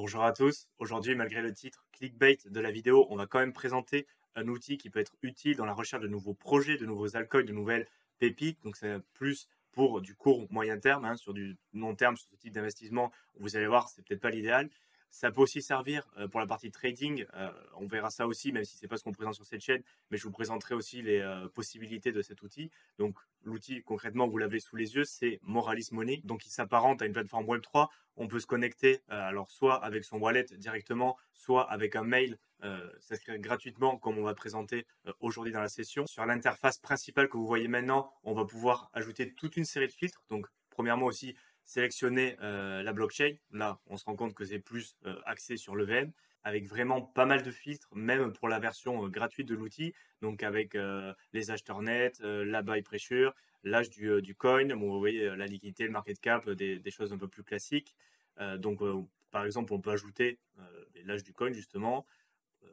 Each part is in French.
Bonjour à tous. Aujourd'hui, malgré le titre clickbait de la vidéo, on va quand même présenter un outil qui peut être utile dans la recherche de nouveaux projets, de nouveaux alcools, de nouvelles pépites. Donc, c'est plus pour du court moyen terme, hein. Sur du long terme, sur ce type d'investissement, vous allez voir, c'est peut-être pas l'idéal. Ça peut aussi servir pour la partie trading. On verra ça aussi, même si c'est pas ce qu'on présente sur cette chaîne, mais je vous présenterai aussi les possibilités de cet outil. Donc, l'outil, concrètement, vous l'avez sous les yeux, c'est Moralis Money. Donc, il s'apparente à une plateforme Web3. On peut se connecter, alors soit avec son wallet directement, soit avec un mail. Ça se crée gratuitement, comme on va présenter aujourd'hui dans la session. Sur l'interface principale que vous voyez maintenant, on va pouvoir ajouter toute une série de filtres. Donc, premièrement aussi, sélectionner la blockchain. Là, on se rend compte que c'est plus axé sur l'EVM, avec vraiment pas mal de filtres, même pour la version gratuite de l'outil. Donc, avec les acheteurs nets, la buy pressure, l'âge du coin, bon, vous voyez la liquidité, le market cap, des choses un peu plus classiques. Donc, par exemple, on peut ajouter l'âge du coin, justement,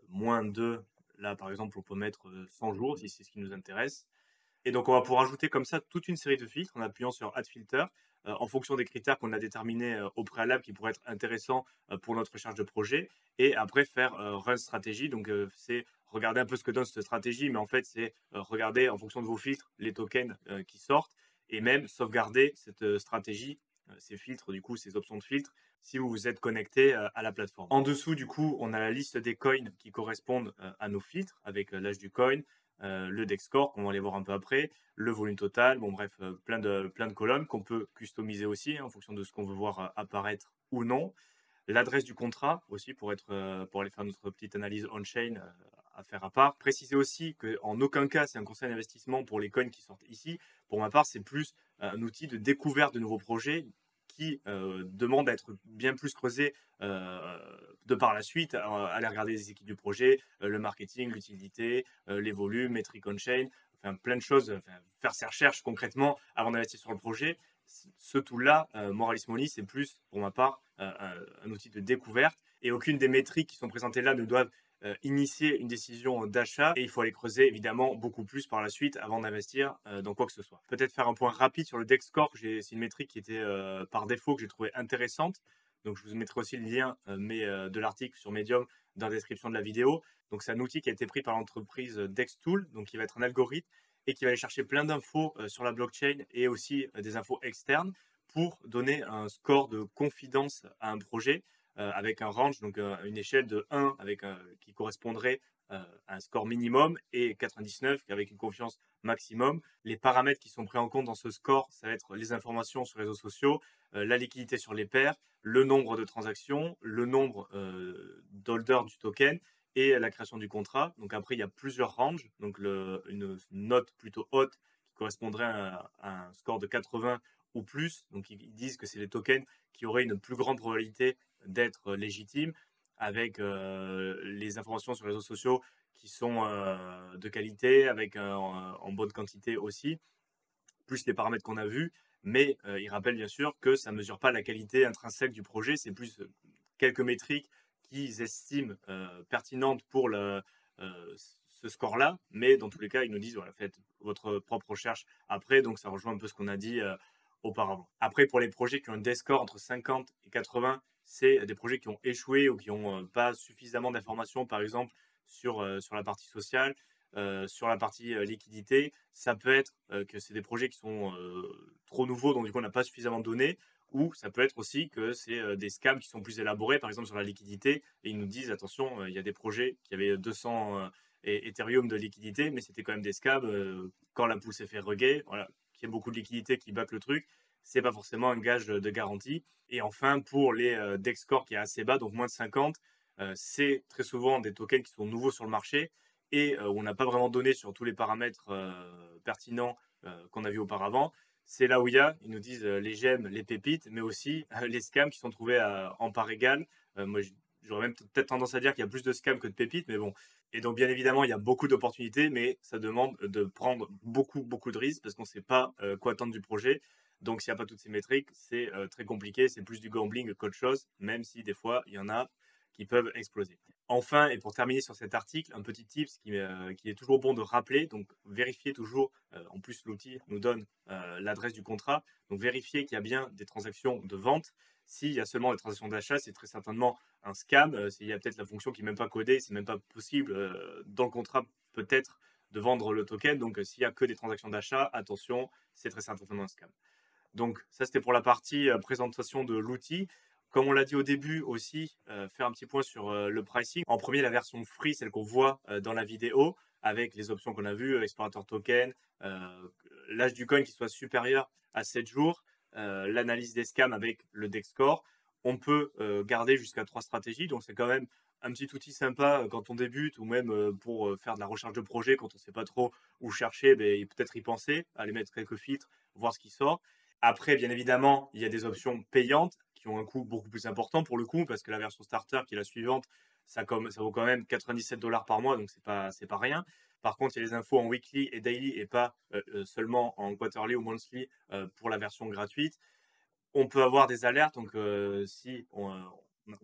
moins de, là, par exemple, on peut mettre 100 jours, si c'est ce qui nous intéresse. Et donc, on va pouvoir ajouter comme ça toute une série de filtres en appuyant sur Add Filter en fonction des critères qu'on a déterminés au préalable qui pourraient être intéressants pour notre recherche de projet. Et après, faire Run Stratégie. Donc, c'est regarder un peu ce que donne cette stratégie, mais en fait, c'est regarder en fonction de vos filtres les tokens qui sortent et même sauvegarder cette stratégie, ces filtres, du coup, ces options de filtres, si vous vous êtes connecté à la plateforme. En dessous, du coup, on a la liste des coins qui correspondent à nos filtres avec l'âge du coin, le deck score, qu'on va aller voir un peu après, le volume total, bon bref, plein de colonnes qu'on peut customiser aussi hein, en fonction de ce qu'on veut voir apparaître ou non. L'adresse du contrat aussi pour aller faire notre petite analyse on-chain à faire à part. Préciser aussi qu'en aucun cas c'est un conseil d'investissement pour les coins qui sortent ici. Pour ma part, c'est plus un outil de découverte de nouveaux projets qui demande à être bien plus creusé de par la suite, aller regarder les équipes du projet, le marketing, l'utilité, les volumes, métriques on-chain, enfin plein de choses, enfin, faire ses recherches concrètement avant d'investir sur le projet. Ce tool-là, Moralis Money, c'est plus, pour ma part, un outil de découverte et aucune des métriques qui sont présentées là ne doivent initier une décision d'achat et il faut aller creuser évidemment beaucoup plus par la suite avant d'investir dans quoi que ce soit. Peut-être faire un point rapide sur le Dex Score, c'est une métrique qui était par défaut que j'ai trouvé intéressante. Donc je vous mettrai aussi le lien de l'article sur Medium dans la description de la vidéo. Donc c'est un outil qui a été pris par l'entreprise Dextool, donc qui va être un algorithme et qui va aller chercher plein d'infos sur la blockchain et aussi des infos externes pour donner un score de confidence à un projet avec un range, donc une échelle de 1 qui correspondrait à un score minimum et 99 avec une confiance maximum. Les paramètres qui sont pris en compte dans ce score, ça va être les informations sur les réseaux sociaux, la liquidité sur les pairs, le nombre de transactions, le nombre d'holders du token et la création du contrat. Donc après, il y a plusieurs ranges. Donc une note plutôt haute qui correspondrait à un score de 80 ou plus. Donc ils disent que c'est les tokens qui auraient une plus grande probabilité d'être légitimes avec les informations sur les réseaux sociaux qui sont de qualité, avec en bonne quantité aussi, plus les paramètres qu'on a vus. Mais il rappelle bien sûr que ça ne mesure pas la qualité intrinsèque du projet, c'est plus quelques métriques qu'ils estiment pertinentes pour ce score-là. Mais dans tous les cas, ils nous disent, voilà, faites votre propre recherche après. Donc ça rejoint un peu ce qu'on a dit auparavant. Après, pour les projets qui ont des scores entre 50 et 80, c'est des projets qui ont échoué ou qui n'ont pas suffisamment d'informations, par exemple, sur la partie sociale, sur la partie liquidité. Ça peut être que c'est des projets qui sont trop nouveaux, donc du coup, on n'a pas suffisamment de données. Ou ça peut être aussi que c'est des scams qui sont plus élaborés, par exemple sur la liquidité, et ils nous disent, attention, il y a des projets qui avaient 200 Ethereum de liquidité, mais c'était quand même des scams. Quand la poule s'est fait reguer, voilà, qu'il y ait beaucoup de liquidité qui back le truc, c'est pas forcément un gage de garantie. Et enfin, pour les DEX score qui est assez bas, donc moins de 50, c'est très souvent des tokens qui sont nouveaux sur le marché et où on n'a pas vraiment donné sur tous les paramètres pertinents qu'on a vu auparavant. C'est là où ils nous disent les gemmes, les pépites, mais aussi les scams qui sont trouvés en part égale. Moi, j'aurais même peut-être tendance à dire qu'il y a plus de scams que de pépites, mais bon. Et donc, bien évidemment, il y a beaucoup d'opportunités, mais ça demande de prendre beaucoup, beaucoup de risques parce qu'on ne sait pas quoi attendre du projet. Donc, s'il n'y a pas toutes ces métriques, c'est très compliqué. C'est plus du gambling qu'autre chose, même si des fois, il y en a qui peuvent exploser. Enfin, et pour terminer sur cet article, un petit tips qui est toujours bon de rappeler, donc vérifiez toujours, en plus l'outil nous donne l'adresse du contrat, donc vérifiez qu'il y a bien des transactions de vente. S'il y a seulement des transactions d'achat, c'est très certainement un scam. S'il y a peut-être la fonction qui n'est même pas codée, c'est même pas possible dans le contrat peut-être de vendre le token. Donc s'il y a que des transactions d'achat, attention, c'est très certainement un scam. Donc ça, c'était pour la partie présentation de l'outil. Comme on l'a dit au début aussi, faire un petit point sur le pricing. En premier, la version free, celle qu'on voit dans la vidéo, avec les options qu'on a vues, explorateur token, l'âge du coin qui soit supérieur à 7 jours, l'analyse des scams avec le deck score. On peut garder jusqu'à 3 stratégies, donc c'est quand même un petit outil sympa quand on débute ou même pour faire de la recherche de projet quand on ne sait pas trop où chercher, ben, peut-être y penser, aller mettre quelques filtres, voir ce qui sort. Après, bien évidemment, il y a des options payantes qui ont un coût beaucoup plus important pour le coup, parce que la version starter, qui est la suivante, ça vaut quand même 97 $ par mois, donc c'est pas rien. Par contre, il y a les infos en weekly et daily et pas seulement en quarterly ou monthly pour la version gratuite. On peut avoir des alertes, donc si on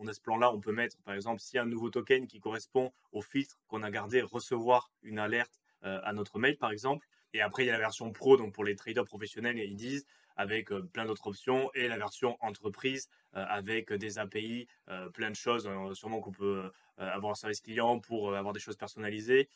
a ce plan-là, on peut mettre, par exemple, si un nouveau token qui correspond au filtre qu'on a gardé, recevoir une alerte à notre mail, par exemple. Et après, il y a la version pro, donc pour les traders professionnels, et ils disent, avec plein d'autres options, et la version entreprise, avec des API, plein de choses, sûrement qu'on peut avoir un service client pour avoir des choses personnalisées.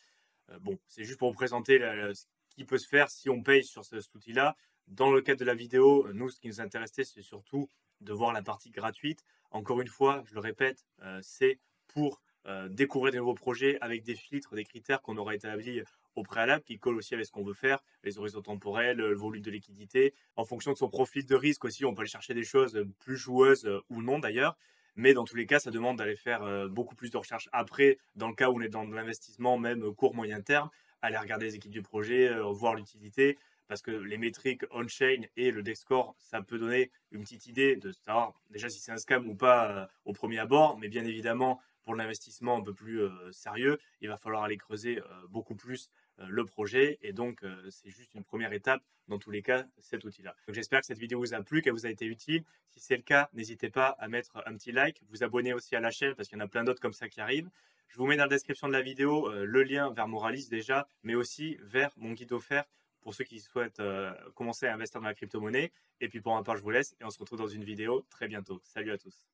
Bon, c'est juste pour vous présenter ce qui peut se faire si on paye sur cet outil-là. Dans le cadre de la vidéo, nous, ce qui nous intéressait, c'est surtout de voir la partie gratuite. Encore une fois, je le répète, c'est pour découvrir des nouveaux projets avec des filtres, des critères qu'on aura établis au préalable, qui collent aussi avec ce qu'on veut faire, les horizons temporels, le volume de liquidité. En fonction de son profil de risque aussi, on peut aller chercher des choses plus joueuses ou non d'ailleurs. Mais dans tous les cas, ça demande d'aller faire beaucoup plus de recherches après, dans le cas où on est dans de l'investissement, même court, moyen terme, aller regarder les équipes du projet, voir l'utilité, parce que les métriques on-chain et le deck score, ça peut donner une petite idée de savoir déjà si c'est un scam ou pas au premier abord, mais bien évidemment, pour l'investissement un peu plus sérieux, il va falloir aller creuser beaucoup plus le projet, et donc c'est juste une première étape dans tous les cas, cet outil-là. Donc j'espère que cette vidéo vous a plu, qu'elle vous a été utile. Si c'est le cas, n'hésitez pas à mettre un petit like, vous abonner aussi à la chaîne parce qu'il y en a plein d'autres comme ça qui arrivent. Je vous mets dans la description de la vidéo le lien vers Moralis déjà, mais aussi vers mon guide offert pour ceux qui souhaitent commencer à investir dans la crypto-monnaie. Et puis pour ma part, je vous laisse et on se retrouve dans une vidéo très bientôt. Salut à tous.